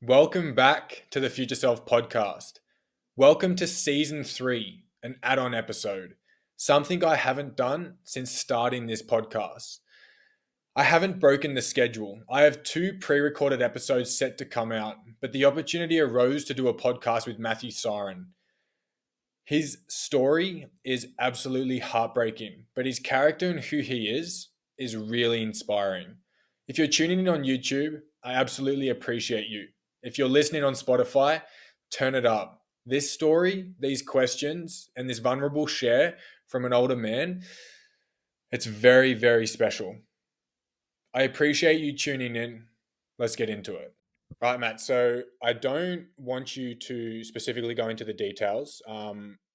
Welcome back to the Future Self podcast. Welcome to season 3, an add on episode, something I haven't done since starting this podcast. I haven't broken the schedule. I have 2 pre recorded episodes set to come out, but the opportunity arose to do a podcast with Mathew Syron. His story is absolutely heartbreaking, but his character and who he is really inspiring. If you're tuning in on YouTube, I absolutely appreciate you. If you're listening on Spotify, turn it up. This story, these questions, and this vulnerable share from an older man, it's very, very special. I appreciate you tuning in. Let's get into it. Right, Matt. So I don't want you to specifically go into the details.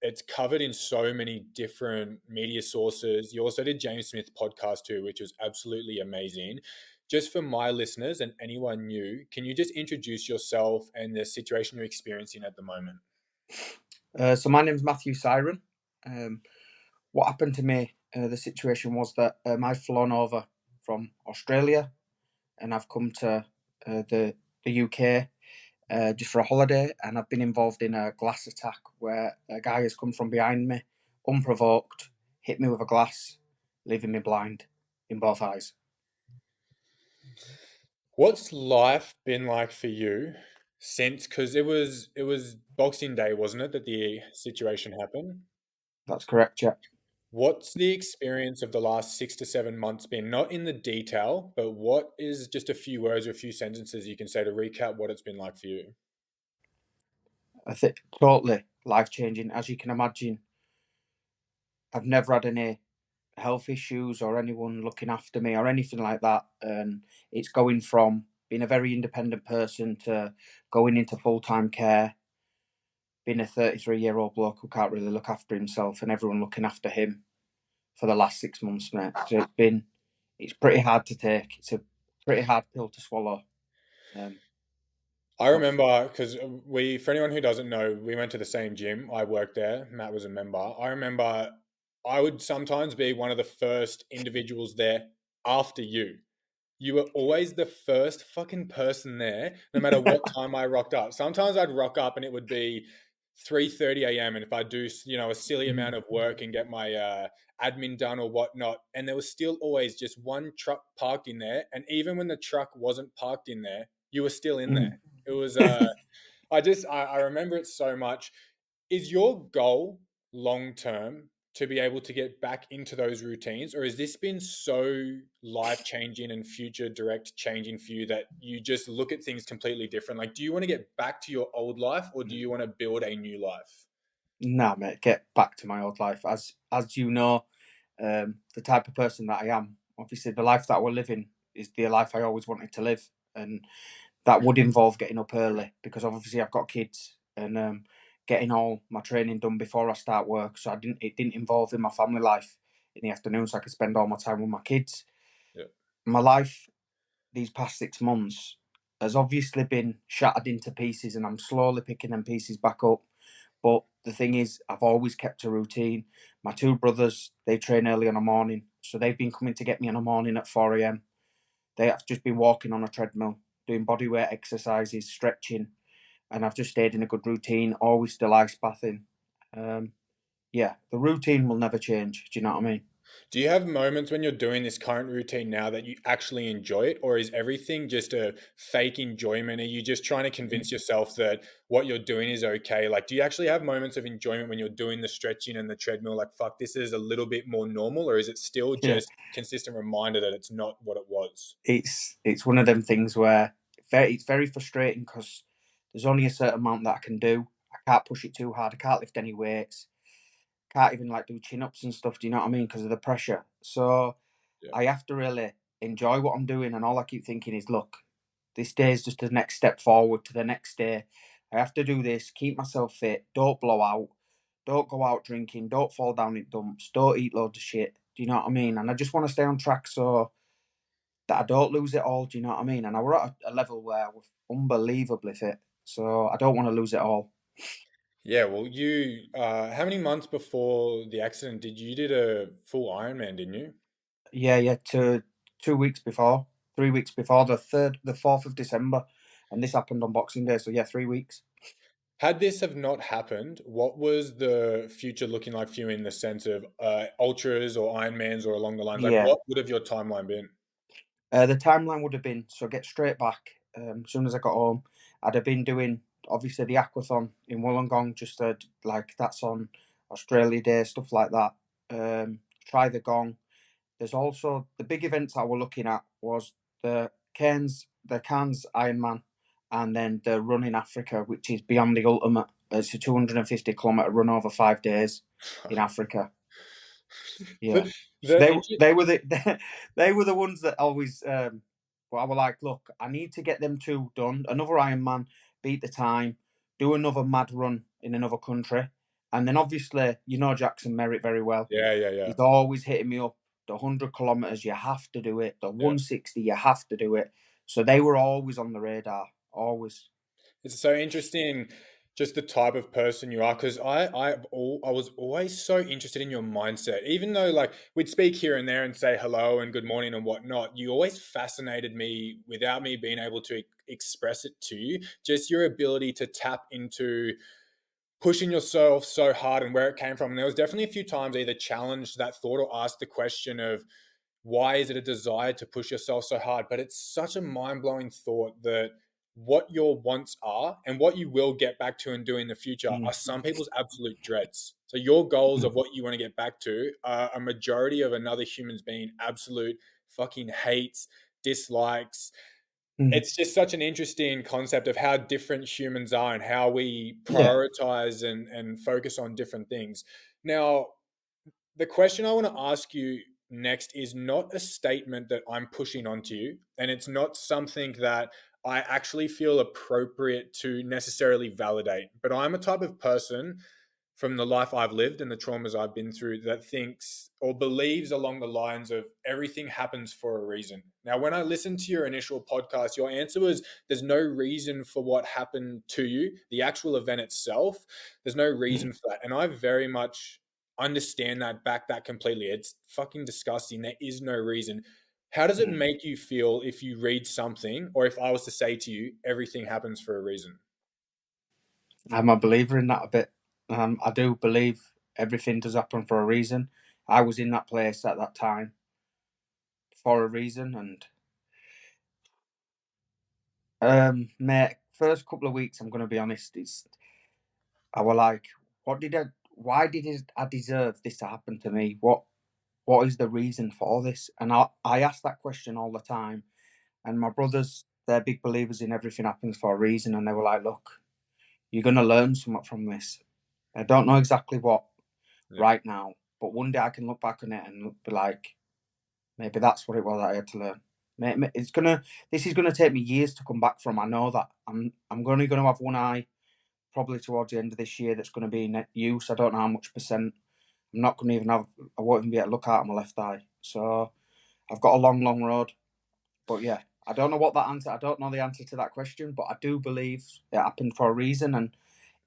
It's covered in so many different media sources. You also did James Smith's podcast too, which was absolutely amazing. Just for my listeners and anyone new, can you just introduce yourself and the situation you're experiencing at the moment? So my name's Mathew Syron. What happened to me, the situation was that I've flown over from Australia and I've come to the UK just for a holiday, and I've been involved in a glass attack where a guy has come from behind me, unprovoked, hit me with a glass, leaving me blind in both eyes. What's life been like for you since? Because it was Boxing Day, wasn't it, that the situation happened? That's correct, yeah. What's the experience of the last 6 to 7 months been? Not in the detail, but what is just a few words or a few sentences you can say to recap what it's been like for you? I think totally life changing. As you can imagine, I've never had any health issues or anyone looking after me or anything like that. And it's going from being a very independent person to going into full time care, being a 33-year-old bloke who can't really look after himself and everyone looking after him for the last 6 months, mate. So it's pretty hard to take. It's a pretty hard pill to swallow. Um, I but remember because for anyone who doesn't know, we went to the same gym. I worked there. Matt was a member. I remember I would sometimes be one of the first individuals there after you. You were always the first fucking person there, no matter what time I rocked up. Sometimes I'd rock up and it would be 3:30 a.m. and if I do, a silly amount of work and get my admin done or whatnot, and there was still always just one truck parked in there, and even when the truck wasn't parked in there, you were still in there. It was I remember it so much. Is your goal long term to be able to get back into those routines, or has this been so life changing and future direct changing for you that you just look at things completely different? Like, do you want to get back to your old life, or do you want to build a new life? nah, mate, get back to my old life. As you know, the type of person that I am, obviously the life that we're living is the life I always wanted to live. And that would involve getting up early because obviously I've got kids and getting all my training done before I start work. So it didn't involve in my family life in the afternoon, so I could spend all my time with my kids. Yeah. My life these past 6 months has obviously been shattered into pieces, and I'm slowly picking them pieces back up. But the thing is, I've always kept a routine. My 2 brothers, they train early in the morning, so they've been coming to get me in the morning at 4 a.m. They have just been walking on a treadmill, doing bodyweight exercises, stretching, and I've just stayed in a good routine, always still ice bathing. Um, yeah, the routine will never change. Do you know what I mean? Do you have moments when you're doing this current routine now that you actually enjoy it, or is everything just a fake enjoyment? Are you just trying to convince yourself that what you're doing is okay? Like, do you actually have moments of enjoyment when you're doing the stretching and the treadmill? Like, fuck, this is a little bit more normal, or is it still Yeah, just consistent reminder that it's not what it was? it's one of them things where it's very frustrating because there's only a certain amount that I can do. I can't push it too hard. I can't lift any weights. Can't even like do chin ups and stuff. Do you know what I mean? Because of the pressure. So Yeah. I have to really enjoy what I'm doing, and all I keep thinking is, look, this day is just the next step forward to the next day. I have to do this, keep myself fit, don't blow out, don't go out drinking, don't fall down in dumps, don't eat loads of shit. Do you know what I mean? And I just want to stay on track so that I don't lose it all. Do you know what I mean? And I were at a level where I was unbelievably fit, so I don't want to lose it all. Yeah, well, how many months before the accident did a full Ironman, didn't you? Yeah, yeah. 2 weeks before, 3 weeks before the 4th of December, and this happened on Boxing Day. So yeah, 3 weeks. Had this have not happened, what was the future looking like for you in the sense of ultras or Ironmans or along the lines? Like, Yeah. what would have your timeline been? The timeline would have been, so get straight back. As soon as I got home, I'd have been doing obviously the aquathon in Wollongong, just like that's on Australia Day, stuff like that. Try the gong. There's also the big events I were looking at was the Cairns Ironman, and then the run in Africa, which is beyond the ultimate. It's a 250-kilometer run over 5 days in Africa. Yeah. the, So the they were they were the ones that always well, I were like, look, I need to get them two done. Another Ironman, beat the time, do another mad run in another country. And then obviously, Jackson Merritt very well. yeah, yeah, yeah, He's always hitting me up. The 100 kilometers, you have to do it. The yeah. 160, you have to do it. So they were always on the radar. Always. It's so interesting, just the type of person you are, because I was always so interested in your mindset. Even though like we'd speak here and there and say hello and good morning and whatnot, you always fascinated me without me being able to express it to you. Just your ability to tap into pushing yourself so hard and where it came from. And there was definitely a few times I either challenged that thought or asked the question of why is it a desire to push yourself so hard? But it's such a mind blowing thought that what your wants are and what you will get back to and do in the future Mm, are some people's absolute dreads. So your goals mm, of what you want to get back to are a majority of another human's being absolute fucking hates, dislikes. mm. It's just such an interesting concept of how different humans are and how we Yeah. prioritize and focus on different things. Now, the question I want to ask you next is not a statement that I'm pushing onto you, and it's not something that I actually feel appropriate to necessarily validate. But I'm a type of person from the life I've lived and the traumas I've been through that thinks or believes along the lines of everything happens for a reason. Now, when I listened to your initial podcast, your answer was there's no reason for what happened to you, the actual event itself. There's no Mm, reason for that. And I very much understand that, back that completely. It's fucking disgusting. There is no reason. How does it mm. make you feel if you read something or if I was to say to you, everything happens for a reason? I'm a believer in that a bit. I do believe everything does happen for a reason. I was in that place at that time for a reason, and mate, first couple of weeks, I'm gonna be honest, I were like, what did I? Why I deserve this to happen to me? What is the reason for this? And I ask that question all the time. And my brothers, they're big believers in everything happens for a reason, and they were like, look, you're gonna learn something from this. I don't know exactly what Yeah. right now, but one day I can look back on it and be like, maybe that's what it was that I had to learn. This is gonna take me years to come back from. I know that I'm only gonna have one eye probably towards the end of this year that's gonna be in use. I don't know how much percent. I'm not gonna even have. I won't even be able to look out of my left eye. So I've got a long, long road. But yeah, I don't know what that answer. I don't know the answer to that question, but I do believe it happened for a reason. And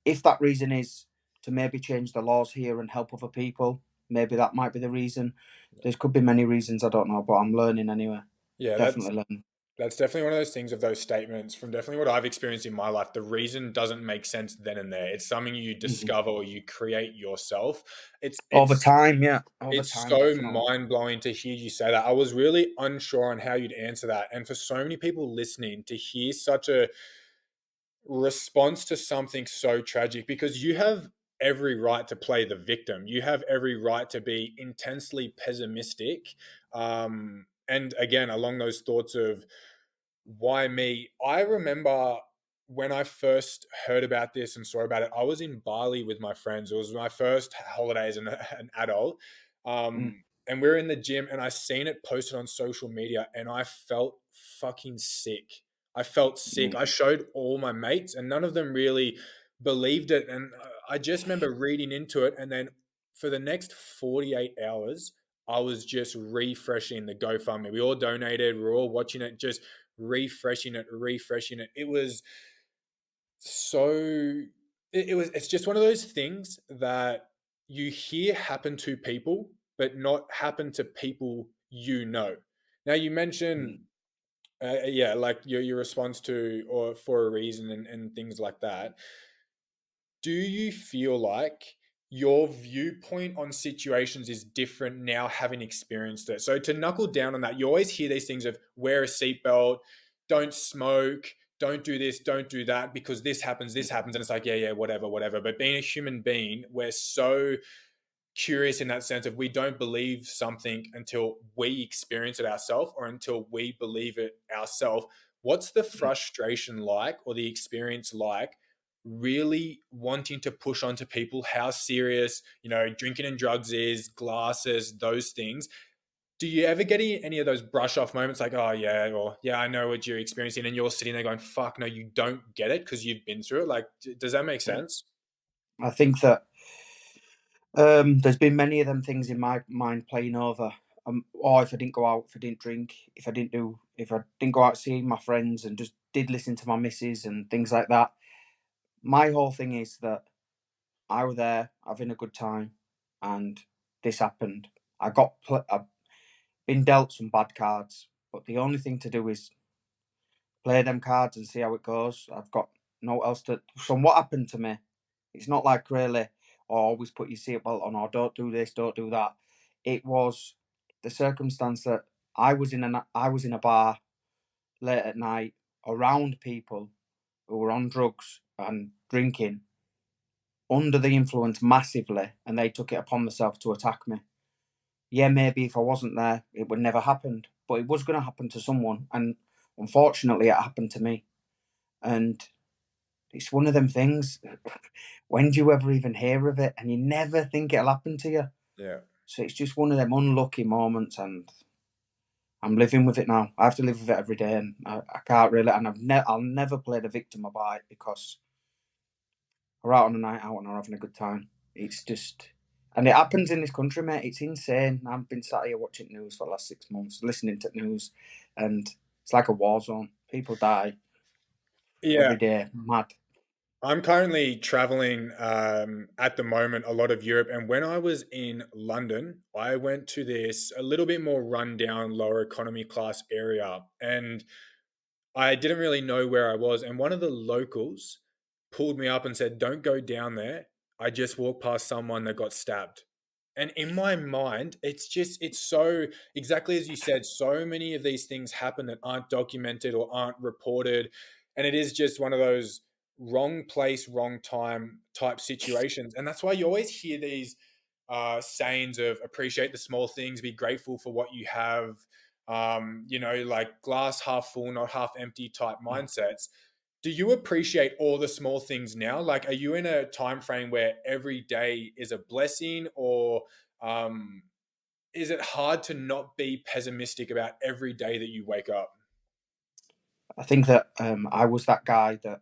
if that reason is to maybe change the laws here and help other people, maybe that might be the reason. There could be many reasons, I don't know, but I'm learning anyway. Yeah, Definitely learning. that's definitely one of those things of those statements from definitely what I've experienced in my life. The reason doesn't make sense then and there. It's something you Mhm. discover or you create yourself. It's Over it's time, yeah, over it's time, so definitely. mind blowing to hear you say that. I was really unsure on how you'd answer that, and for so many people listening to hear such a response to something so tragic, because you have every right to play the victim. You have every right to be intensely pessimistic. And again, along those thoughts of why me? I remember when I first heard about this and saw about it, I was in Bali with my friends. It was my first holiday as an adult. Mm, And we were in the gym and I seen it posted on social media and I felt fucking sick. I felt sick. mm, I showed all my mates and none of them really believed it. And I just remember reading into it. And then for the next 48 hours, I was just refreshing the GoFundMe. We all donated. We are all watching it, just refreshing it, refreshing it. It was so. It's just one of those things that you hear happen to people, but not happen to people you know. Now you mentioned mm. Yeah, like your response to or for a reason and things like that. Do you feel like your viewpoint on situations is different now having experienced it? So to knuckle down on that, you always hear these things of wear a seatbelt, don't smoke, don't do this, don't do that because this happens, and it's like, yeah, yeah, whatever, whatever. But being a human being, we're so curious in that sense of we don't believe something until we experience it ourselves or until we believe it ourselves. What's the frustration like or the experience like really wanting to push onto people how serious, drinking and drugs is, glasses, those things? Do you ever get any of those brush off moments like, oh, yeah, or yeah, I know what you're experiencing, and you're sitting there going, fuck, no, you don't get it because you've been through it? Like, does that make Yeah. sense? I think that there's been many of them things in my mind playing over. Or if I didn't go out, if I didn't drink, if I didn't go out seeing my friends and just did listen to my missus and things like that. My whole thing is that I was there having a good time, and this happened. I've been dealt some bad cards, but the only thing to do is play them cards and see how it goes. I've got no else to. From what happened to me, it's not like really, oh, always put your seatbelt on, or don't do this, don't do that. It was the circumstance that I was in a bar late at night around people who were on drugs and drinking under the influence massively, and they took it upon themselves to attack me. Yeah, maybe if I wasn't there, it would never happened, but it was going to happen to someone, and unfortunately, it happened to me. And it's one of them things. When do you ever even hear of it? And you never think it'll happen to you. Yeah. So it's just one of them unlucky moments, and I'm living with it now. I have to live with it every day, and I can't really. And I'll never play the victim about it because we're out on a night out and we're having a good time. It's just, and it happens in this country, mate. It's insane. I've been sat here watching news for the last 6 months, listening to news, and it's like a war zone. People die Yeah. every day. Mad. I'm currently traveling at the moment a lot of Europe, and when I was in London, I went to this a little bit more rundown, lower economy class area, and I didn't really know where I was. And one of the locals pulled me up and said, "Don't go down there. I just walked past someone that got stabbed." And in my mind, it's so exactly as you said, so many of these things happen that aren't documented or aren't reported. And it is just one of those wrong place, wrong time type situations. And that's why you always hear these sayings of appreciate the small things, be grateful for what you have, like glass half full, not half empty type mindsets. Do you appreciate all the small things now? Like, are you in a time frame where every day is a blessing, or um, is it hard to not be pessimistic about every day that you wake up? I think that I was that guy that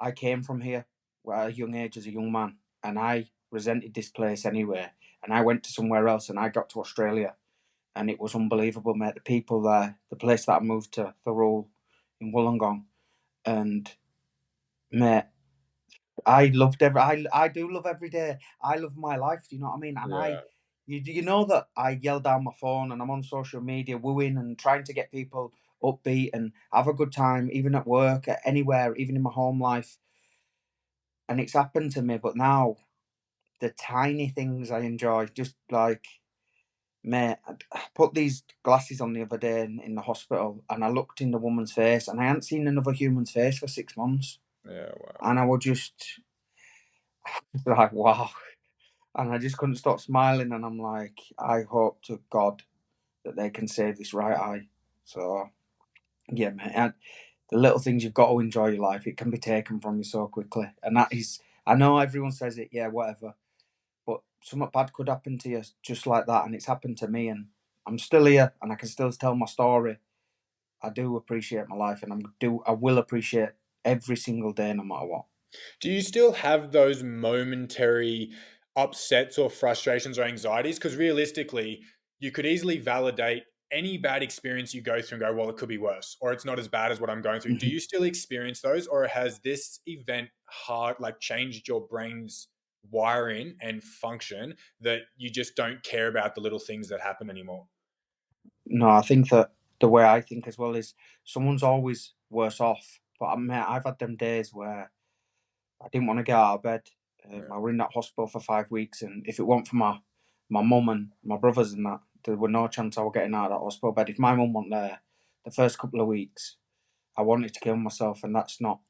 I came from here at a young age as a young man, and I resented this place anyway. And I went to somewhere else, and I got to Australia, and it was unbelievable, mate. The people there, the place that I moved to, Thurrool in Wollongong, and mate, I loved I do love every day. I love my life. Do you know what I mean? And Yeah, you know that I yell down my phone and I'm on social media wooing and trying to get people upbeat and have a good time, even at work, anywhere, even in my home life. And it's happened to me, but now the tiny things I enjoy, just like, mate, I put these glasses on the other day in the hospital, and I looked in the woman's face, and I hadn't seen another human's face for 6 months, yeah, wow. and I was just like, wow, and I just couldn't stop smiling, and I'm like, I hope to God that they can save this right eye. So yeah, mate, and the little things you've got to enjoy your life. It can be taken from you so quickly, and that is, I know everyone says it, yeah, whatever. But something bad could happen to you just like that, and it's happened to me, and I'm still here, and I can still tell my story. I do appreciate my life, and I will appreciate every single day, no matter what. Do you still have those momentary upsets or frustrations or anxieties? Because realistically, you could easily validate any bad experience you go through and go, well, it could be worse, or it's not as bad as what I'm going through. Do Mhm. you still experience those, or has this event changed your brain's wiring and function that you just don't care about the little things that happen anymore? No, I think that. the way I think as well is someone's always worse off. But I've had them days where I didn't want to get out of bed. Yeah. I were in that hospital for 5 weeks, and if it weren't for my mum and my brothers and that, there were no chance I was getting out of that hospital bed. If my mum wasn't there, the first couple of weeks, I wanted to kill myself, and that's not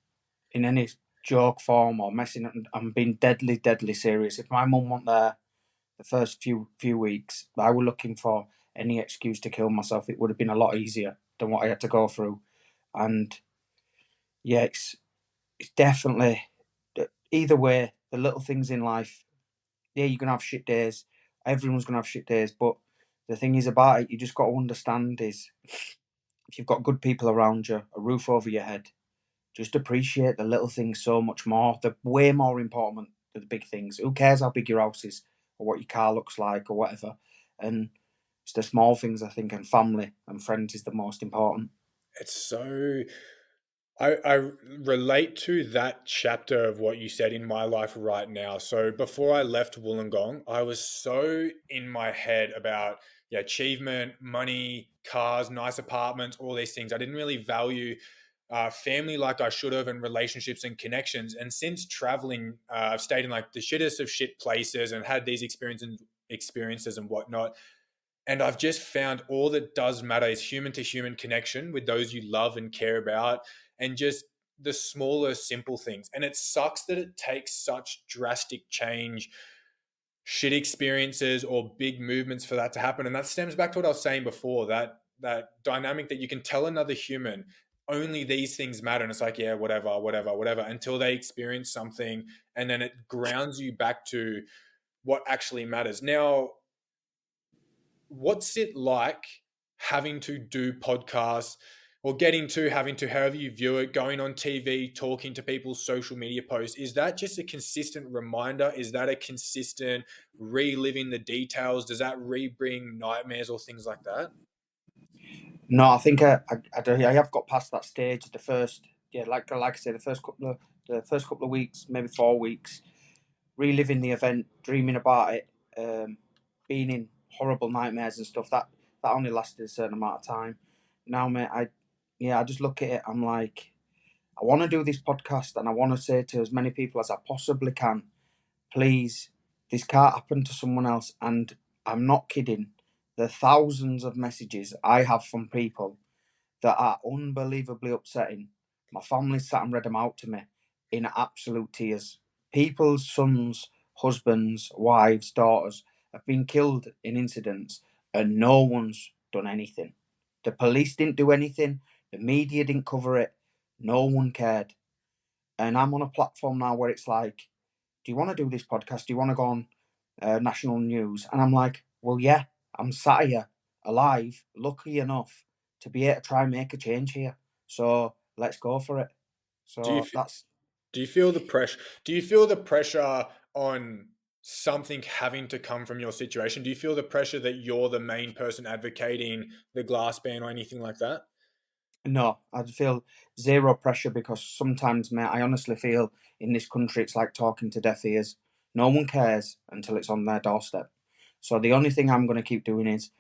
in any joke form or messing. I'm being deadly, deadly serious. If my mum wasn't there, the first few weeks, I were looking for any excuse to kill myself. It would have been a lot easier than what I had to go through, and yeah, it's definitely either way. The little things in life, yeah, you're gonna have shit days. Everyone's gonna have shit days, but the thing is about it, you just got to understand is if you've got good people around you, a roof over your head, just appreciate the little things so much more. They're way more important than the big things. Who cares how big your house is or what your car looks like or whatever? And it's the small things, I think, and family and friends is the most important. It's so I relate to that chapter of what you said in my life right now. So before I left Wollongong, I was so in my head about, yeah, achievement, money, cars, nice apartments, all these things. I didn't really value family like I should have, and relationships and connections. And since traveling, I've stayed in like the shittest of shit places and had these experiences and whatnot. And I've just found all that does matter is human to human connection with those you love and care about, and just the smaller, simple things. And it sucks that it takes such drastic change, shit experiences, or big movements for that to happen. And that stems back to what I was saying before, that dynamic that you can tell another human only these things matter. And it's like, yeah, whatever, whatever, whatever, until they experience something. And then it grounds you back to what actually matters. Now, what's it like having to do podcasts, or getting to having to, however you view it, going on TV, talking to people, social media posts? Is that just a consistent reminder? Is that a consistent reliving the details? Does that re-bring nightmares or things like that? No, I think I have got past that stage. The first, yeah, like I said, the first couple of weeks, maybe 4 weeks, reliving the event, dreaming about it, being in horrible nightmares and stuff. That only lasted a certain amount of time. Now, mate, I just look at it. I'm like, I want to do this podcast, and I want to say to as many people as I possibly can, please, this can't happen to someone else. And I'm not kidding. The thousands of messages I have from people that are unbelievably upsetting. My family sat and read them out to me in absolute tears. People's sons, husbands, wives, daughters have been killed in incidents, and no one's done anything. The police didn't do anything, the media didn't cover it, no one cared. And I'm on a platform now where it's like, do you want to do this podcast? Do you want to go on national news? And I'm like, well, yeah, I'm sat here alive, lucky enough to be able to try and make a change here. So let's go for it. Do you So that's do you feel the pressure? Do you feel the pressure on something having to come from your situation? Do you feel the pressure that you're the main person advocating the glass ban or anything like that? no, I feel zero pressure because sometimes, mate, I honestly feel in this country it's like talking to deaf ears. No one cares until it's on their doorstep. So the only thing I'm going to keep doing is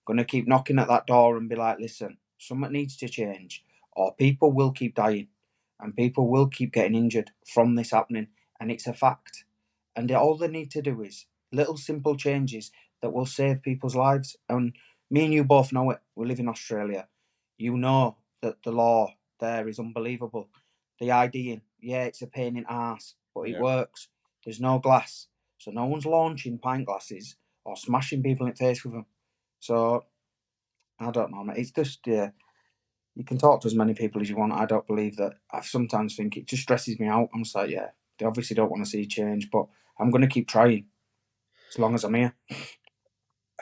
going to keep knocking at that door and be like, listen, something needs to change, or people will keep dying and people will keep getting injured from this happening. And it's a fact. And all they need to do is little simple changes that will save people's lives. And me and you both know it. We live in Australia. You know that the law there is unbelievable. The IDing, yeah, it's a pain in the arse, but it Yeah. works. There's no glass. So no one's launching pint glasses or smashing people in the face with them. So I don't know, mate. It's just you can talk to as many people as you want. I don't believe that. I sometimes think it just stresses me out. I'm just like, yeah, they obviously don't want to see change, but I'm going to keep trying as long as I'm here.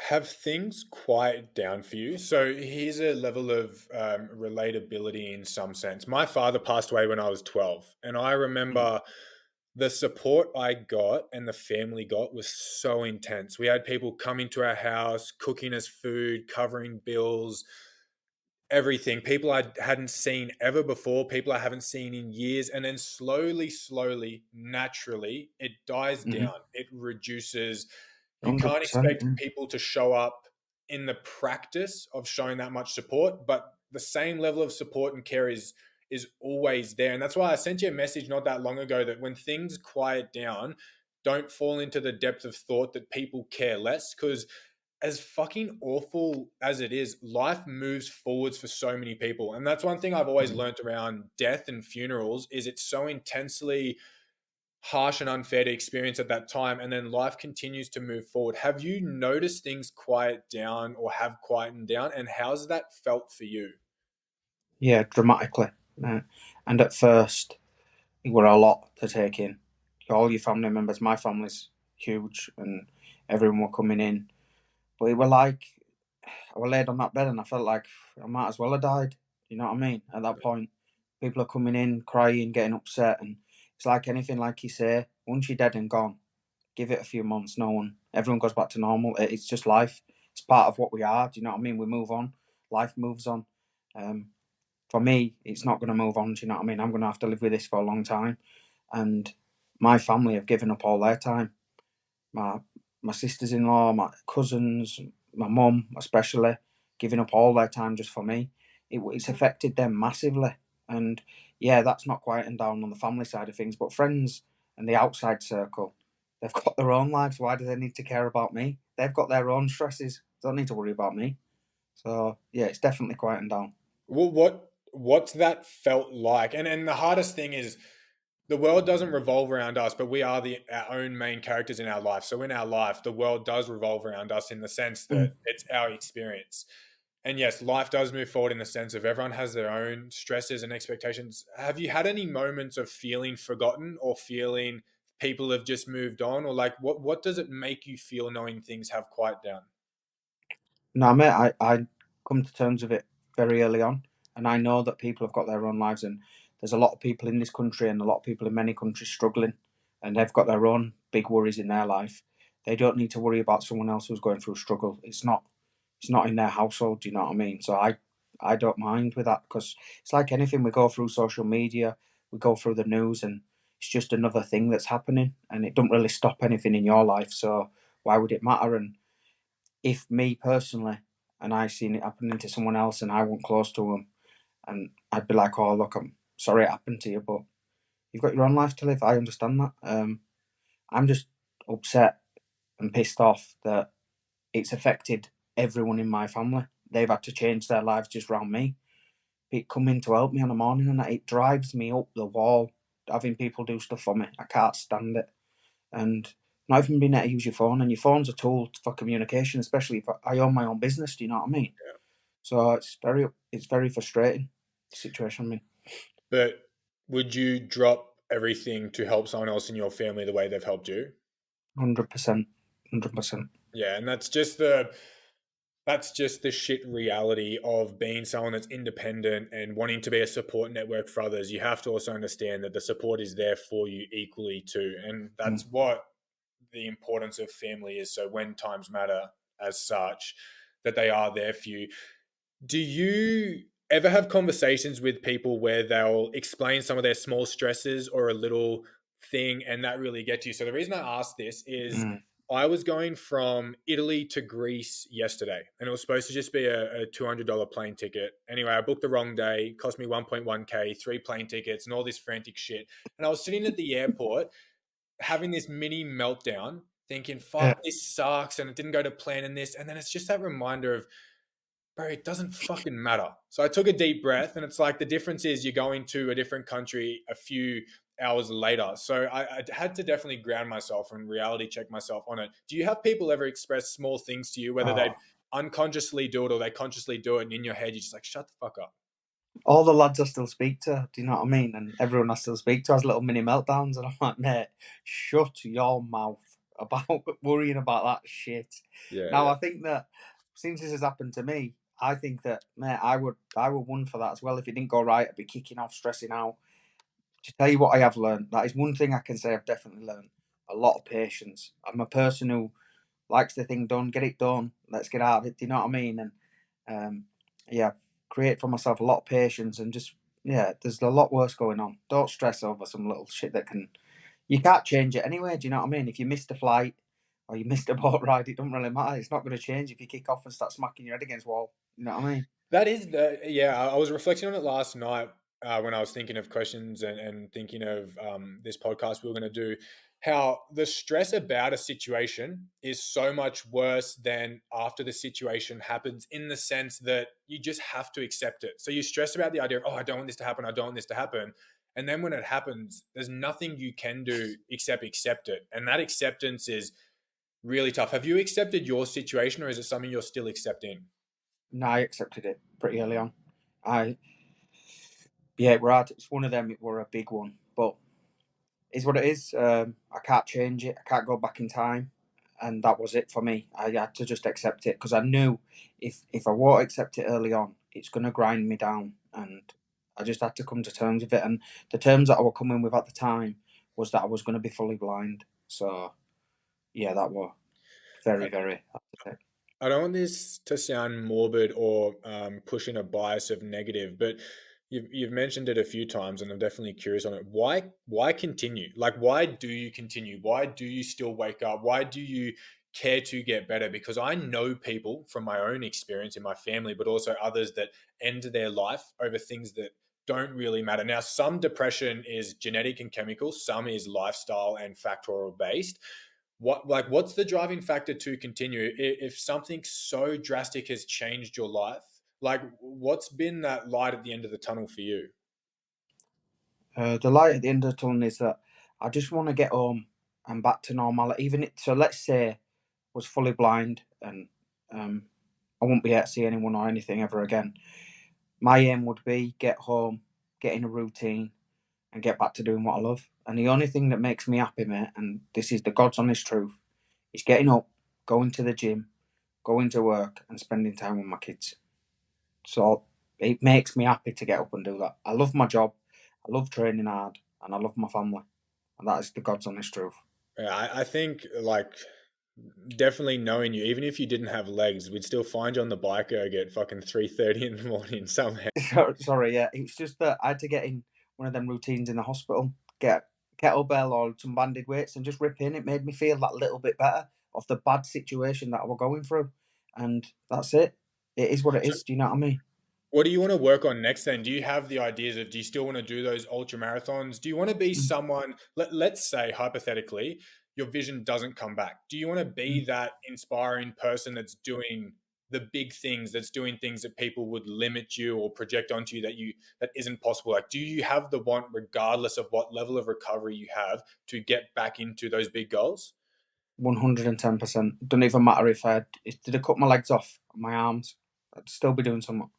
Have things quieted down for you? So here's a level of relatability in some sense. My father passed away when I was 12, and I Mm. remember the support I got and the family got was so intense. We had people coming to our house, cooking us food, covering bills, everything. People I hadn't seen ever before, people I haven't seen in years. And then slowly, slowly, naturally, it dies Mm-hmm. down. It reduces. You can't 100%. expect people to show up in the practice of showing that much support, but the same level of support and care is always there. And that's why I sent you a message not that long ago that when things quiet down, don't fall into the depth of thought that people care less, because as fucking awful as it is, life moves forwards for so many people. And that's one thing I've always learnt around death and funerals is it's so intensely harsh and unfair to experience at that time, and then life continues to move forward. Have you noticed things quiet down or have quietened down, and how's that felt for you? Yeah, dramatically. Uh, and at first, it were a lot to take in. All your family members, my family's huge, and everyone were coming in. But it were like, I were laid on that bed and I felt like I might as well have died. You know what I mean? At that point, people are coming in, crying, getting upset. And it's like anything, like you say, once you're dead and gone, give it a few months, everyone goes back to normal. It's just life. It's part of what we are. Do you know what I mean? We move on. Life moves on. Um, for me, it's not going to move on. Do you know what I mean? I'm going to have to live with this for a long time. And my family have given up all their time. My my sisters in law, my cousins, my mum especially, giving up all their time just for me. It's affected them massively. And yeah, that's not quieting down on the family side of things. But friends and the outside circle, they've got their own lives. Why do they need to care about me? They've got their own stresses. Don't need to worry about me. So yeah, it's definitely quieting down. Well, what's that felt like? And the hardest thing is the world doesn't revolve around us, but we are our own main characters in our life. So in our life, the world does revolve around us in the sense Mm. that it's our experience. And yes, life does move forward in the sense of everyone has their own stresses and expectations. Have you had any moments of feeling forgotten or feeling people have just moved on? Or like what does it make you feel knowing things have quieted down? No, mate, I come to terms with it very early on, and I know that people have got their own lives, and there's a lot of people in this country and a lot of people in many countries struggling, and they've got their own big worries in their life. They don't need to worry about someone else who's going through struggle. It's not in their household. Do you know what I mean? So I don't mind with that because it's like anything. We go through social media, we go through the news, and it's just another thing that's happening, and it don't really stop anything in your life. So why would it matter? And if me personally, and I seen it happening to someone else, and I wasn't close to them, and I'd be like, "Oh, look, I'm sorry it happened to you, but you've got your own life to live." I understand that. I'm just upset and pissed off that it's affected everyone in my family. They've had to change their lives just around me. It come in to help me on the morning, and it drives me up the wall. Having people do stuff for me, I can't stand it. And not even being able to use your phone, and your phone's a tool for communication, especially if I own my own business. Do you know what I mean? So it's very frustrating the situation I'm in. But would you drop everything to help someone else in your family the way they've helped you? 100%, 100%. Yeah, and that's just the shit reality of being someone that's independent and wanting to be a support network for others. You have to also understand that the support is there for you equally too. And Mm. that's what the importance of family is. So when times matter as such, that they are there for you. Do you ever have conversations with people where they'll explain some of their small stresses or a little thing and that really gets you? So the reason I asked this is Mm. I was going from Italy to Greece yesterday and it was supposed to just be a $200 plane ticket. Anyway, I booked the wrong day, cost me 1.1K, three plane tickets and all this frantic shit. And I was sitting at the airport having this mini meltdown thinking, Yeah. fuck, this sucks and it didn't go to plan in this. And then it's just that reminder of, bro, it doesn't fucking matter. So I took a deep breath, and it's like the difference is you're going to a different country a few hours later. So I had to definitely ground myself and reality check myself on it. Do you have people ever express small things to you, whether they Oh. unconsciously do it or they consciously do it, and in your head you're just like, shut the fuck up? All the lads I still speak to, do you know what I mean? And everyone I still speak to has little mini meltdowns, and I'm like, mate, shut your mouth about worrying about that shit. Yeah, Now yeah. I think that since this has happened to me, I think that mate, I would one for that as well. If it didn't go right, I'd be kicking off, stressing out. To tell you what I have learned, that is one thing I can say I've definitely learned. A lot of patience. I'm a person who likes the thing done, get it done, let's get out of it. Do you know what I mean? And um, yeah, create for myself a lot of patience and just yeah, there's a lot worse going on. Don't stress over some little shit that can you can't change it anyway. Do you know what I mean? If you missed a flight or you missed a boat ride, it doesn't really matter. It's not going to change if you kick off and start smacking your head against the wall. You know what I mean? That is the yeah. I was reflecting on it last night when I was thinking of questions and thinking of this podcast we were going to do. How the stress about a situation is so much worse than after the situation happens, in the sense that you just have to accept it. So you stress about the idea of, oh, I don't want this to happen. I don't want this to happen. And then when it happens, there's nothing you can do except accept it. And that acceptance is really tough. Have you accepted your situation, or is it something you're still accepting? No, I accepted it pretty early on. I Yeah, it were hard. It's one of them. It were a big one, but it's what it is. I can't change it. I can't go back in time, and that was it for me. I had to just accept it because I knew if I won't accept it early on, it's going to grind me down, and I just had to come to terms with it. And the terms that I were coming with at the time was that I was going to be fully blind. So yeah, that was very very hard to take. I don't want this to sound morbid or pushing a bias of negative, but you've mentioned it a few times, and I'm definitely curious on it. Why continue? Like, why do you continue? Why do you still wake up? Why do you care to get better? Because I know people from my own experience in my family, but also others that end their life over things that don't really matter. Now, some depression is genetic and chemical, some is lifestyle and factorial based. What's the driving factor to continue if something so drastic has changed your life? Like, what's been that light at the end of the tunnel for you? The light at the end of the tunnel is that I just want to get home and back to normal. So let's say I was fully blind and um, I won't be able to see anyone or anything ever again. My aim would be get home, get in a routine, and get back to doing what I love. And the only thing that makes me happy, mate, and this is the God's honest truth, is getting up, going to the gym, going to work, and spending time with my kids. So it makes me happy to get up and do that. I love my job, I love training hard, and I love my family. And that is the God's honest truth. Yeah, I think like definitely knowing you, even if you didn't have legs, we'd still find you on the bike erg at fucking 3:30 in the morning somehow. Sorry, yeah. It's just that I had to get in one of them routines in the hospital, get kettlebell or some banded weights and just rip in. It made me feel that little bit better of the bad situation that I was going through. And that's it. It is what it So is. Do you know what I mean? what do you want to work on next then? Do you have the ideas of, do you still want to do those ultra marathons? Do you want to be Mm, someone, let's say hypothetically, your vision doesn't come back. Do you want to be mm. that inspiring person that's doing the big things, that's doing things that people would limit you or project onto you that isn't possible? Like, do you have the want, regardless of what level of recovery you have, to get back into those big goals? 110%. Doesn't even matter if did I cut my legs off, my arms, I'd still be doing something.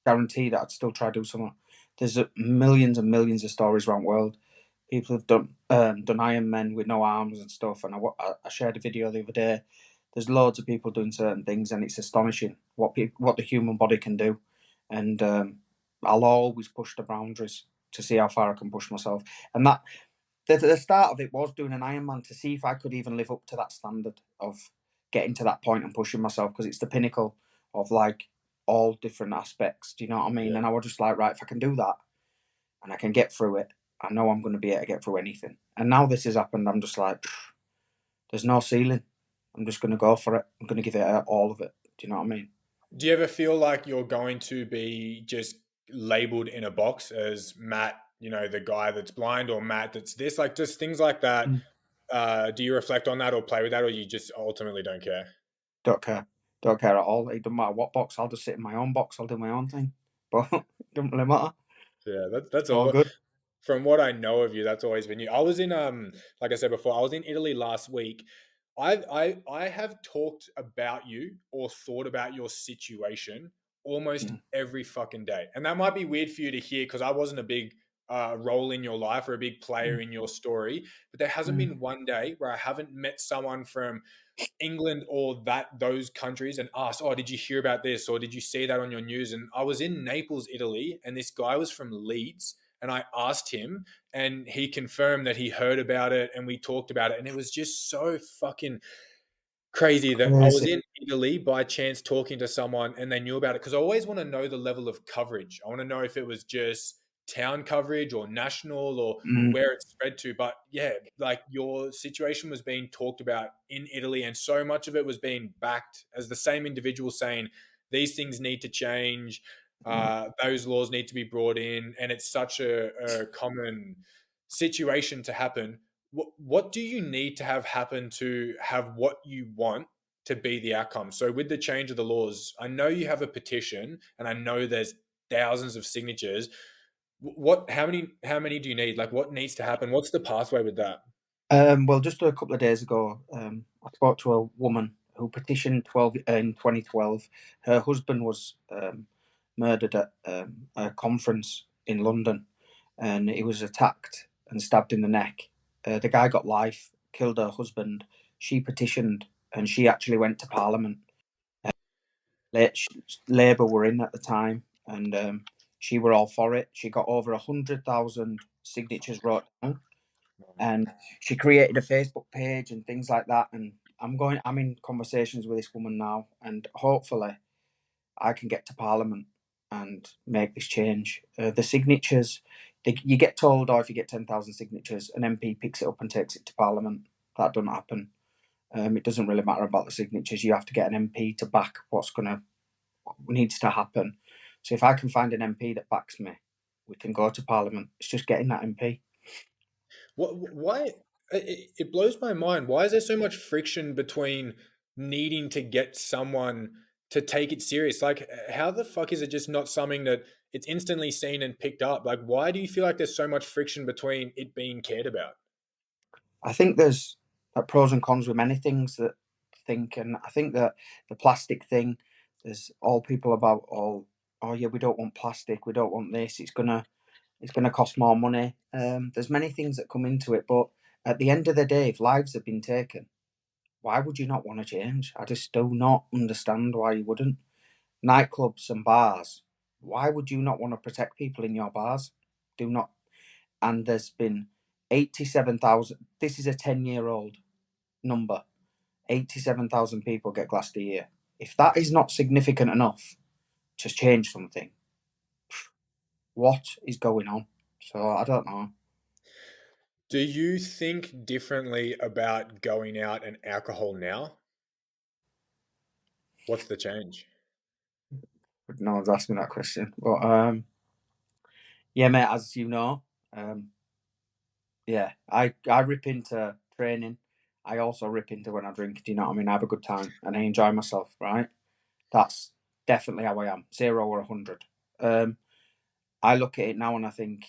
Guarantee that I'd still try to do something. There's millions and millions of stories around the world. People have done Iron Men with no arms and stuff. And I shared a video the other day. There's loads of people doing certain things, and it's astonishing what the human body can do. And I'll always push the boundaries to see how far I can push myself. And that the start of it was doing an Ironman to see if I could even live up to that standard of getting to that point and pushing myself because it's the pinnacle of like all different aspects. Do you know what I mean? Yeah. And I was just like, right, if I can do that and I can get through it, I know I'm going to be able to get through anything. And now this has happened, I'm just like, there's no ceiling. I'm just going to go for it. I'm going to give it all of it. Do you know what I mean? Do you ever feel like you're going to be just labeled in a box as Matt, the guy that's blind, or Matt that's this, like just things like that? Mm. Do you reflect on that or play with that, or you just ultimately don't care? Don't care. Don't care at all. It doesn't matter what box. I'll just sit in my own box. I'll do my own thing. But it doesn't really matter. Yeah, that's All all. good. From what I know of you, that's always been you. I was in like I said before, I was in Italy last week. I have talked about you or thought about your situation almost Mm. every fucking day. And that might be weird for you to hear because I wasn't a big role in your life or a big player Mm. in your story. But there hasn't Mm. been one day where I haven't met someone from England or those countries and asked, "Oh, did you hear about this? Or did you see that on your news?" And I was in Naples, Italy, and this guy was from Leeds. And I asked him, and he confirmed that he heard about it, and we talked about it. And it was just so fucking crazy that I was Crazy. in Italy by chance talking to someone and they knew about it, because I always want to know the level of coverage. I want to know if it was just town coverage or national or Mm. where it's spread to. But yeah, like your situation was being talked about in Italy, and so much of it was being backed as the same individual saying these things need to change, those laws need to be brought in, and it's such a common situation to happen. What do you need to have happen to have what you want to be the outcome? So with the change of the laws, I know you have a petition, and I know there's thousands of signatures. What? How many do you need? Like, what needs to happen? What's the pathway with that? Well, just a couple of days ago, I spoke to a woman who petitioned in 2012. Her husband was murdered at a conference in London, and he was attacked and stabbed in the neck. The guy got life, killed her husband. She petitioned, and she actually went to Parliament. Labour were in at the time, and she were all for it. She got over 100,000 signatures wrote down, and she created a Facebook page and things like that. And I'm in conversations with this woman now, and hopefully I can get to Parliament and make this change. The signatures, you get told, oh, if you get 10,000 signatures, an MP picks it up and takes it to Parliament. That doesn't happen. It doesn't really matter about the signatures. You have to get an MP to back what needs to happen. So if I can find an MP that backs me, we can go to Parliament. It's just getting that MP. What? Why? It blows my mind. Why is there so much friction between needing to get someone to take it serious? Like, how the fuck is it just not something that it's instantly seen and picked up? Like, why do you feel like there's so much friction between it being cared about? I think there's pros and cons with many things that think, and I think that the plastic thing, there's all people about all, oh yeah, we don't want plastic, we don't want this. It's gonna cost more money. There's many things that come into it, but at the end of the day, if lives have been taken, why would you not want to change? I just do not understand why you wouldn't. Nightclubs and bars, why would you not want to protect people in your bars? Do not. And there's been 87,000. This is a 10-year-old number. 87,000 people get glassed a year. If that is not significant enough to change something, what is going on? So I don't know. Do you think differently about going out and alcohol now? What's the change? No one's asked me that question. But yeah, mate, as you know, um, yeah, I rip into training. I also rip into when I drink. Do you know what I mean? I have a good time and I enjoy myself. Right? That's definitely how I am. 0 or 100. I look at it now and I think,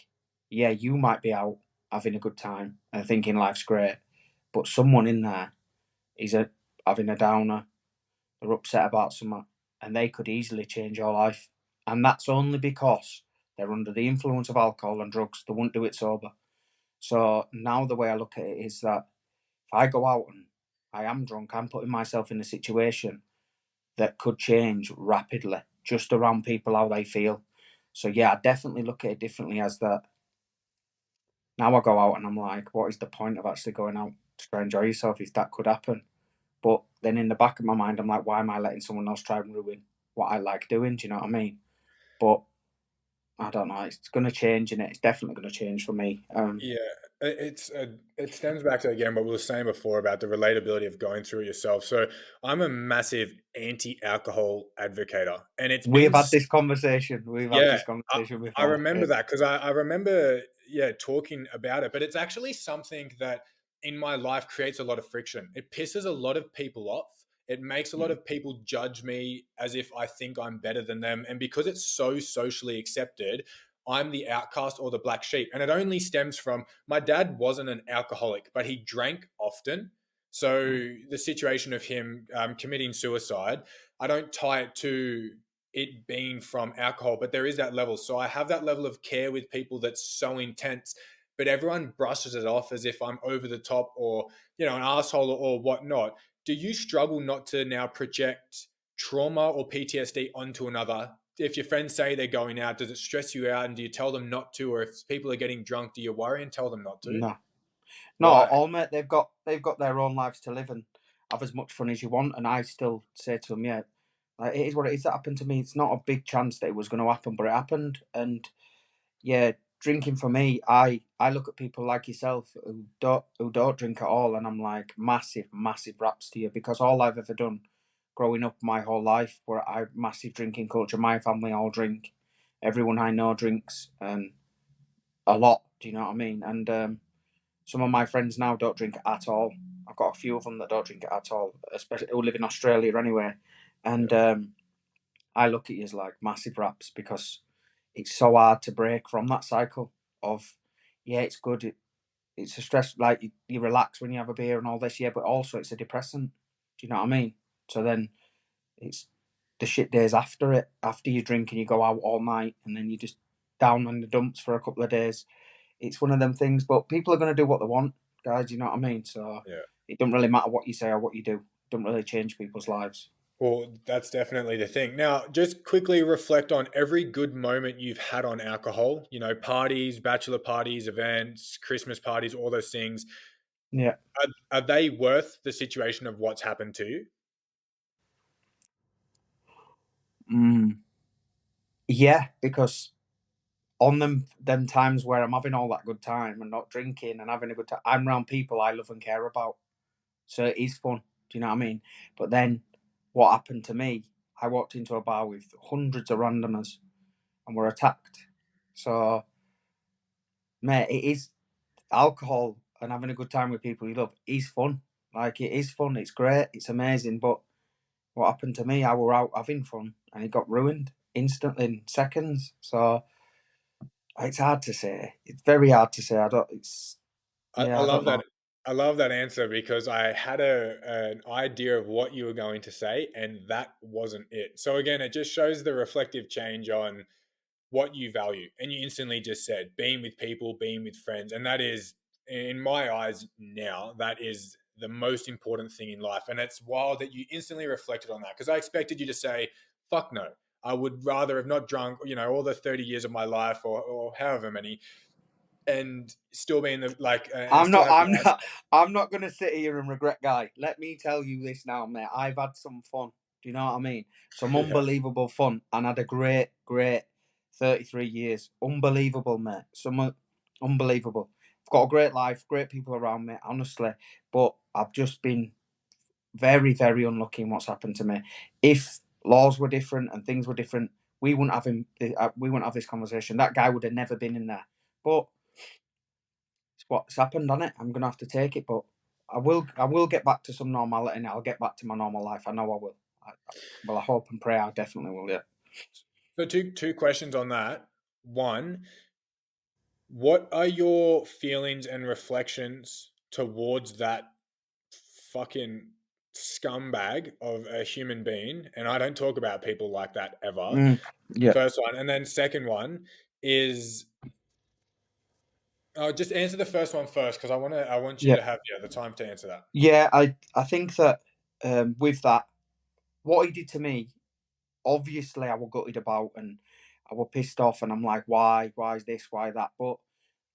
yeah, you might be out having a good time and thinking life's great, but someone in there is having a downer. They're upset about something, and they could easily change your life. And that's only because they're under the influence of alcohol and drugs. They won't do it sober. So now the way I look at it is that if I go out and I am drunk, I'm putting myself in a situation that could change rapidly just around people how they feel. So yeah, I definitely look at it differently as that. Now I go out and I'm like, what is the point of actually going out to try and enjoy yourself if that could happen? But then in the back of my mind, I'm like, why am I letting someone else try and ruin what I like doing? Do you know what I mean? But I don't know. It's going to change, and it's definitely going to change for me. Yeah, it stems back to again what we were saying before about the relatability of going through it yourself. So I'm a massive anti-alcohol advocator, and it's We've been had this conversation. We've had yeah, this I, conversation I before. remember that because I remember, yeah, talking about it, but it's actually something that in my life creates a lot of friction. It pisses a lot of people off. It makes a lot of people judge me as if I think I'm better than them. And because it's so socially accepted, I'm the outcast or the black sheep. And it only stems from my dad wasn't an alcoholic, but he drank often. So the situation of him committing suicide, I don't tie it to it being from alcohol, but there is that level. So I have that level of care with people that's so intense, but everyone brushes it off as if I'm over the top or, an asshole or whatnot. Do you struggle not to now project trauma or PTSD onto another? If your friends say they're going out, does it stress you out and do you tell them not to? Or if people are getting drunk, do you worry and tell them not to? No, not at Why? all, mate. They've got their own lives to live and have as much fun as you want. And I still say to them, yeah, like, it is what it is. That happened to me. It's not a big chance that it was going to happen, but it happened. And yeah, drinking for me, I look at people like yourself who don't drink at all, and I'm like, massive, massive raps to you, because all I've ever done growing up my whole life, where I massive drinking culture. My family all drink. Everyone I know drinks, and a lot. Do you know what I mean? And some of my friends now don't drink at all. I've got a few of them that don't drink at all, especially who live in Australia anyway. And I look at you as like massive raps, because it's so hard to break from that cycle of, yeah, it's good. It's a stress, like you relax when you have a beer and all this, yeah, but also it's a depressant. Do you know what I mean? So then it's the shit days after it, after you drink and you go out all night and then you just down on the dumps for a couple of days. It's one of them things, but people are going to do what they want, guys. You know what I mean? So Yeah. it doesn't really matter what you say or what you do. It doesn't really change people's lives. Well, that's definitely the thing. Now, just quickly reflect on every good moment you've had on alcohol, parties, bachelor parties, events, Christmas parties, all those things. Yeah. Are they worth the situation of what's happened to you? Mm. Yeah, because on them times where I'm having all that good time and not drinking and having a good time, I'm around people I love and care about. So it is fun. Do you know what I mean? But then what happened to me, I walked into a bar with hundreds of randomers and were attacked. So, mate, it is alcohol and having a good time with people you love is fun. Like, it is fun. It's great. It's amazing. But what happened to me, I were out having fun and it got ruined instantly in seconds. So it's hard to say. It's very hard to say. I I love don't that. know. I love that answer because I had an idea of what you were going to say, and that wasn't it. So again, it just shows the reflective change on what you value. And you instantly just said being with people, being with friends. And that is, in my eyes now, that is the most important thing in life. And it's wild that you instantly reflected on that, because I expected you to say, fuck no. I would rather have not drunk, all the 30 years of my life, or however many, and still be in the, like, and I'm still not. have I'm the not. I'm not going to sit here and regret, guy. Let me tell you this now, mate. I've had some fun. Do you know what I mean? Some yeah. unbelievable fun, and had a great, great 33 years. Unbelievable, mate. Unbelievable. I've got a great life, great people around me, honestly. But I've just been very, very unlucky in what's happened to me. If laws were different and things were different, we wouldn't have this conversation. That guy would have never been in there. But it's what's happened on it. I'm gonna have to take it, but I will get back to some normality, and I'll get back to my normal life. I know I will. Well, I hope and pray I definitely will. Yeah. So two questions on that. One, what are your feelings and reflections towards that fucking scumbag of a human being? And I don't talk about people like that ever. Mm, yeah. First one. And then second one is, just answer the first one first, because I want you Yeah. to have, the time to answer that. Yeah. I think that with that, what he did to me, obviously I was gutted about, and I was pissed off, and I'm like, why is this, why that? But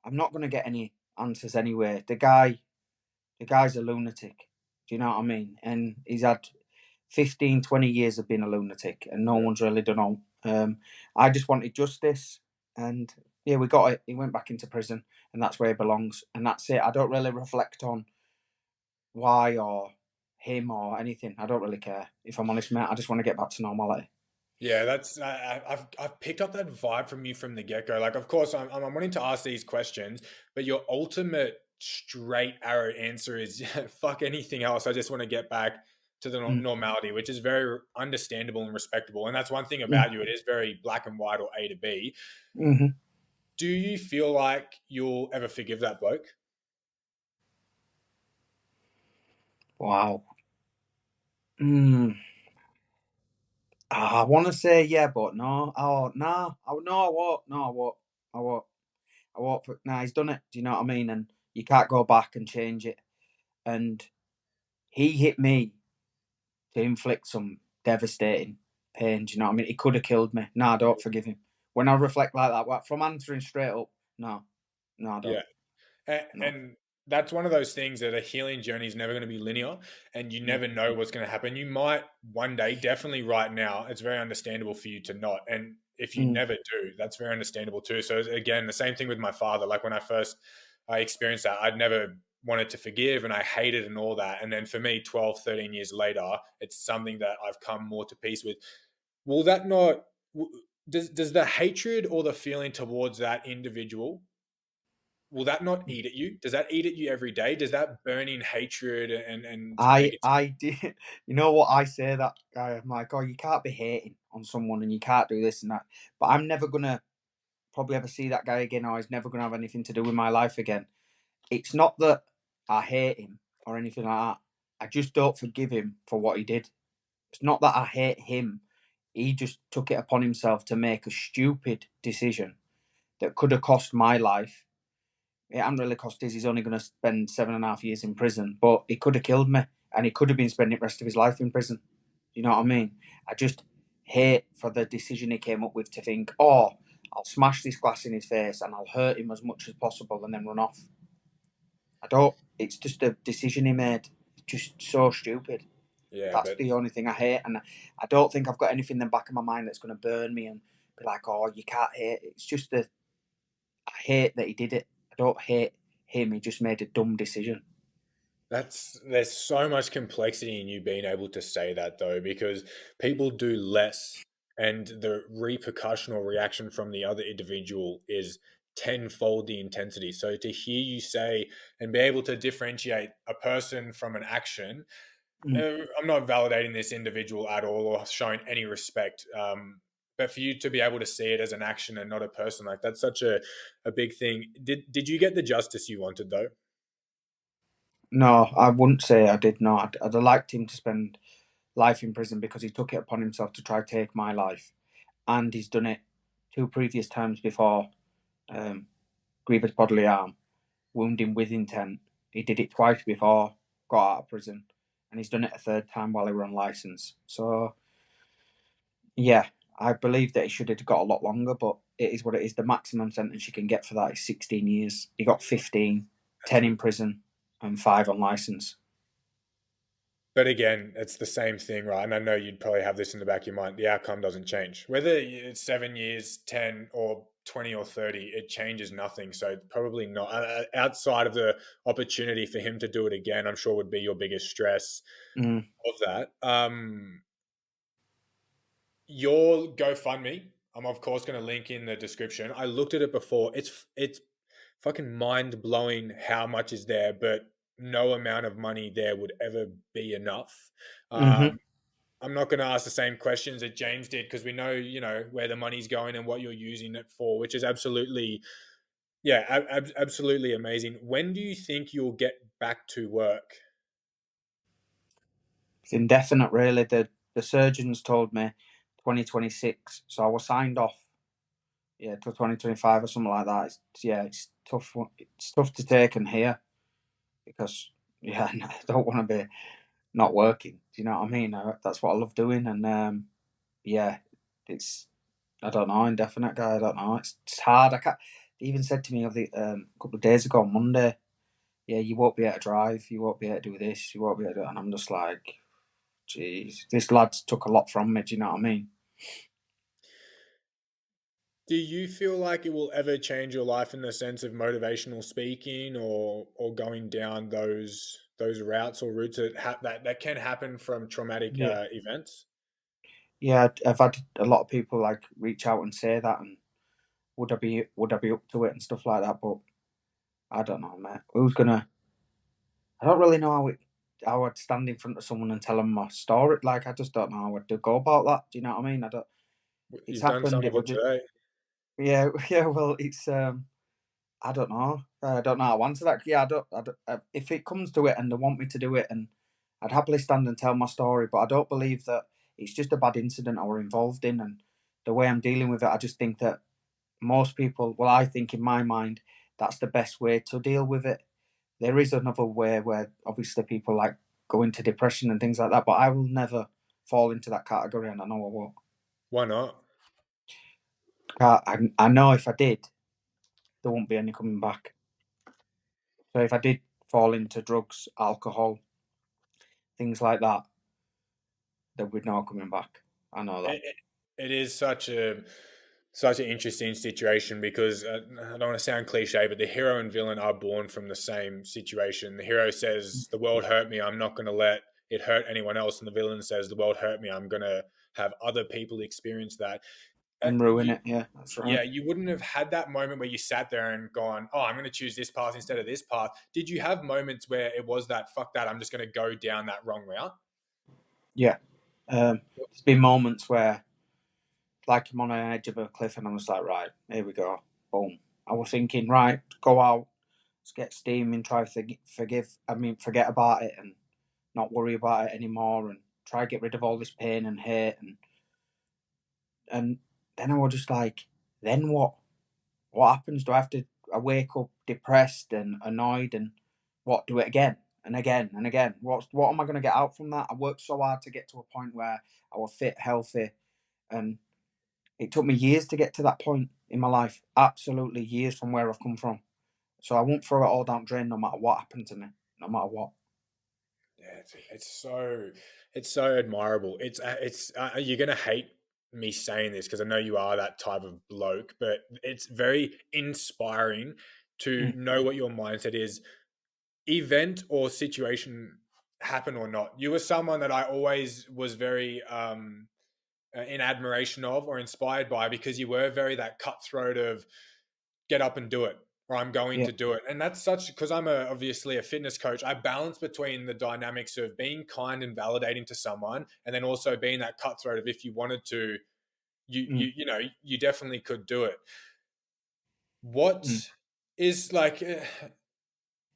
I'm not gonna get any answers anyway. The guy's a lunatic. Do you know what I mean? And he's had 15, 20 years of being a lunatic, and no Yeah. one's really done all. I just wanted justice, and yeah, we got it. He went back into prison, and that's where he belongs, and that's it. I don't really reflect on why or him or anything. I don't really care. If I'm honest, mate, I just want to get back to normality. Yeah, that's I've picked up that vibe from you from the get go. Like, of course, I'm wanting to ask these questions, but your ultimate straight arrow answer is fuck anything else. I just want to get back to the Mm, normality, which is very understandable and respectable. And that's one thing mm, about you; it is very black and white, or A to B. hmm. Do you feel like you'll ever forgive that bloke? Wow. Mm. I want to say yeah, but no. Oh, no. Oh, no, I won't. No, I won't. I won't. I won't. Nah, he's done it. Do you know what I mean? And you can't go back and change it. And he hit me to inflict some devastating pain. Do you know what I mean? He could have killed me. No, I don't forgive him. When I reflect like that, from answering straight up, no, no, I Yeah. don't. And, No. and that's one of those things that a healing journey is never going to be linear, and you No. never know what's going to happen. You might one day, definitely right now, it's very understandable for you to not. And if you Mm. never do, that's very understandable too. So again, the same thing with my father. Like when I first I experienced that, I'd never wanted to forgive and I hated and all that. And then for me, 12, 13 years later, it's something that I've come more to peace with. Will that not, does the hatred or the feeling towards that individual, will that not eat at you? Does that eat at you every day? Does that burning hatred and negativity? I did. You know what I say that guy? I'm like, oh, you can't be hating on someone and you can't do this and that. But I'm never gonna probably ever see that guy again, or he's never gonna have anything to do with my life again. It's not that I hate him or anything like that. I just don't forgive him for what he did. It's not that I hate him. He just took it upon himself to make a stupid decision that could have cost my life. It hasn't really cost his. He's only going to spend 7.5 years in prison, but he could have killed me, and he could have been spending the rest of his life in prison. You know what I mean? I just hate for the decision he came up with to think, oh, I'll smash this glass in his face and I'll hurt him as much as possible and then run off. I don't. It's just a decision he made. Just so stupid. Yeah, That's but the only thing I hate, and I don't think I've got anything in the back of my mind that's going to burn me and be like, "Oh, you can't hate." It's just that I hate that he did it. I don't hate him. He just made a dumb decision. there's so much complexity in you being able to say that though, because people do less, and the repercussion or reaction from the other individual is tenfold the intensity. So to hear you say and be able to differentiate a person from an action, Mm. I'm not validating this individual at all or showing any respect. But for you to be able to see it as an action and not a person, like that's such a big thing. Did you get the justice you wanted though? No, I wouldn't say I did not. I'd have liked him to spend life in prison because he took it upon himself to try to take my life, and he's done it two previous times before. Um, grievous bodily harm, wounding with intent. He did it twice before, got out of prison, and he's done it a third time while he was on license. So yeah, I believe that he should have got a lot longer, but it is what it is. The maximum sentence you can get for that is 16 years. He got 15, That's 10 in prison, and 5 on license. But again, it's the same thing, right? And I know you'd probably have this in the back of your mind. The outcome doesn't change. Whether it's 7 years, 10, or 20 or 30, it changes nothing. So probably not. Outside of the opportunity for him to do it again, I'm sure would be your biggest stress Mm. of that. Your GoFundMe, I'm of course going to link in the description. I looked at it before. It's fucking mind blowing how much is there, but no amount of money there would ever be enough. Mm-hmm. I'm not going to ask the same questions that James did because we know, where the money's going and what you're using it for, which is absolutely, yeah, absolutely amazing. When do you think you'll get back to work? It's indefinite, really. The surgeons told me 2026, so I was signed off, yeah, till 2025 or something like that. Yeah, it's tough. It's tough to take and hear because yeah, I don't want to be not working. Do you know what I mean? That's what I love doing, and yeah, it's I don't know, indefinite guy. I don't know. It's hard. I can't. They even said to me a couple of days ago on Monday, yeah, you won't be able to drive. You won't be able to do this. You won't be able to do it. And I'm just like, jeez, this lad's took a lot from me. Do you know what I mean? Do you feel like it will ever change your life in the sense of motivational speaking or going down those routes or routes that can happen from traumatic Yeah. events? Yeah, I've had a lot of people like reach out and say that, and would I be up to it and stuff like that. But I don't know, mate. Who's gonna? I don't really know how I'd stand in front of someone and tell them my story. Like I just don't know how I'd go about that. Do you know what I mean? I don't. It's You've done some happened. It of it would just today. yeah yeah. Well, it's I don't know. I don't know how to answer that. Yeah, I don't. If it comes to it and they want me to do it, and I'd happily stand and tell my story, but I don't believe that it's just a bad incident I were involved in, and the way I'm dealing with it, I just think that most people, well, I think in my mind, that's the best way to deal with it. There is another way where obviously people like go into depression and things like that, but I will never fall into that category, and I know I won't. Why not? I know if I did, there won't be any coming back. So if I did fall into drugs, alcohol, things like that, there would no coming back. I know that. It, it is such a such an interesting situation because I don't want to sound cliche, but the hero and villain are born from the same situation. The hero says, "The world hurt me. I'm not going to let it hurt anyone else," and the villain says, "The world hurt me. I'm going to have other people experience that." And ruin it. Yeah, that's right. Yeah, you wouldn't have had that moment where you sat there and gone, "Oh, I'm going to choose this path instead of this path." Did you have moments where it was that, "Fuck that, I'm just going to go down that wrong route"? Yeah. There's been moments where, like, I'm on an edge of a cliff and I'm just like, right, here we go. Boom. I was thinking, right, go out, let's get steaming, try to forget about it and not worry about it anymore and try to get rid of all this pain and hate. And then I was just like, then what? What happens? Do I wake up depressed and annoyed and what, do it again and again and again? What am I going to get out from that? I worked so hard to get to a point where I was fit, healthy, and it took me years to get to that point in my life. Absolutely years from where I've come from. So I won't throw it all down the drain no matter what happened to me, no matter what. Yeah, it's so admirable. You're gonna hate me saying this because I know you are that type of bloke, but it's very inspiring to Mm, know what your mindset is, event or situation happen or not. You were someone that I always was very in admiration of or inspired by because you were very that cutthroat of get up and do it or I'm going yeah. to do it. And that's such because obviously a fitness coach. I balance between the dynamics of being kind and validating to someone and then also being that cutthroat of if you wanted to, Mm, you definitely could do it. mm, What is like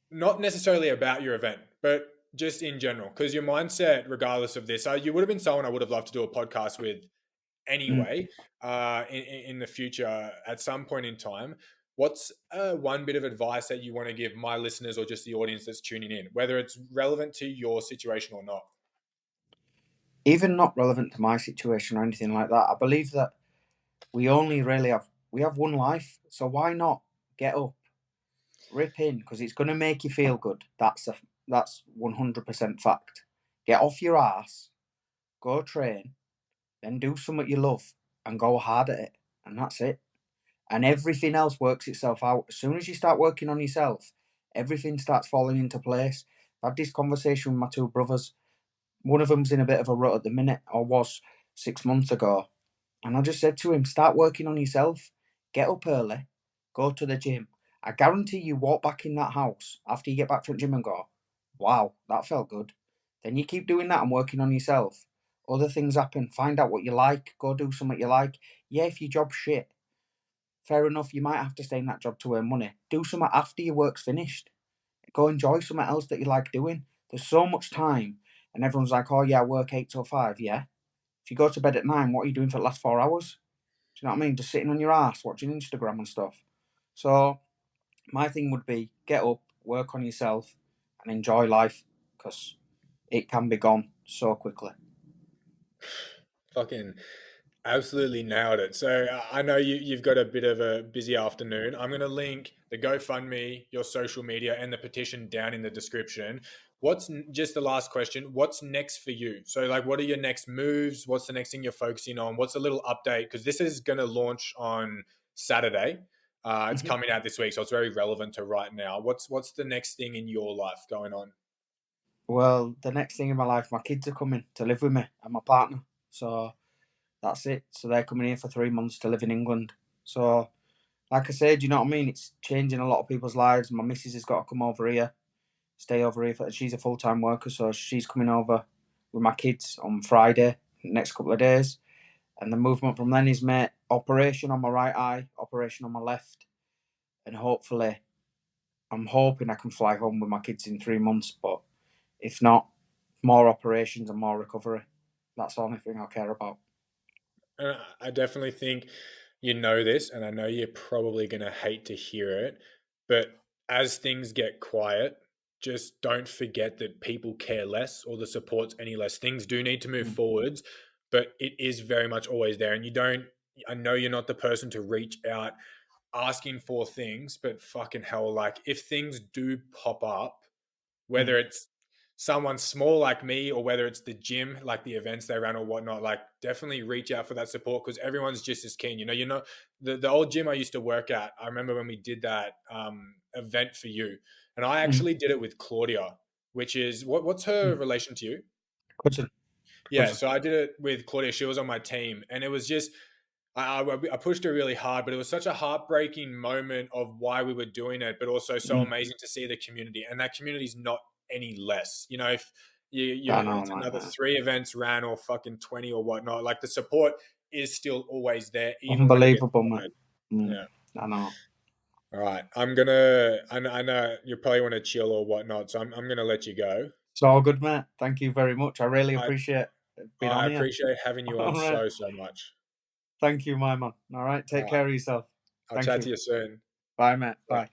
not necessarily about your event, but just in general, because your mindset, regardless of this, you would have been someone I would have loved to do a podcast with mm. anyway, in the future at some point in time. What's one bit of advice that you want to give my listeners or just the audience that's tuning in, whether it's relevant to your situation or not? Even not relevant to my situation or anything like that. I believe that we have one life, so why not get up, rip in, because it's going to make you feel good. That's 100% fact. Get off your ass, go train, then do something you love, and go hard at it, and that's it. And everything else works itself out. As soon as you start working on yourself, everything starts falling into place. I had this conversation with my two brothers. One of them's in a bit of a rut at the minute, or was 6 months ago. And I just said to him, start working on yourself. Get up early, go to the gym. I guarantee you walk back in that house after you get back from the gym and go, wow, that felt good. Then you keep doing that and working on yourself. Other things happen. Find out what you like. Go do something you like. Yeah, if your job's shit, fair enough, you might have to stay in that job to earn money. Do something after your work's finished. Go enjoy something else that you like doing. There's so much time. And everyone's like, oh yeah, I work 8 till 5. Yeah. If you go to bed at 9, what are you doing for the last 4 hours? Do you know what I mean? Just sitting on your ass watching Instagram and stuff. So my thing would be get up, work on yourself, and enjoy life because it can be gone so quickly. Fucking absolutely nailed it. So I know you've got a bit of a busy afternoon. I'm going to link the GoFundMe, your social media, and the petition down in the description. Just the last question? What's next for you? So, like, what are your next moves? What's the next thing you're focusing on? What's a little update? Because this is going to launch on Saturday. It's Mhm. coming out this week, so it's very relevant to right now. What's the next thing in your life going on? Well, the next thing in my life, my kids are coming to live with me and my partner. So that's it. So they're coming here for 3 months to live in England. So, like I said, you know what I mean? It's changing a lot of people's lives. My missus has got to come over here, stay over here. She's a full time worker, so she's coming over with my kids on Friday, next couple of days. And the movement from then is, mate, operation on my right eye, operation on my left. And hopefully, I'm hoping I can fly home with my kids in 3 months. But if not, more operations and more recovery. That's the only thing I care about. And I definitely think you know this, and I know you're probably going to hate to hear it, but as things get quiet, just don't forget that people care less or the support's any less. Things do need to move Mm, forwards, but it is very much always there. And I know you're not the person to reach out asking for things, but fucking hell, like if things do pop up, mm, whether it's someone small like me, or whether it's the gym, like the events they ran or whatnot, like definitely reach out for that support because everyone's just as keen. The old gym I used to work at, I remember when we did that event for you, and I Mm. actually did it with Claudia, which is what's her Mm. relation to you? Cousin, Yeah, cousin. so I did it with Claudia. She was on my team, and it was just I pushed her really hard, but it was such a heartbreaking moment of why we were doing it, but also so Mm. amazing to see the community, and that community is not any less. If I know, it's another man. 3 events ran or fucking 20 or whatnot, like the support is still always there, even when it gets Unbelievable, man. hard. Mm. Yeah. I know. All right, I know you probably want to chill or whatnot, so I'm gonna let you go. It's all good, mate. Thank you very much. I really I appreciate being I on here. appreciate having you on All right. so much. Thank you, my man. All right. All Take right, care of yourself. I'll Thank chat you. to you soon. Bye, mate. Bye. Bye.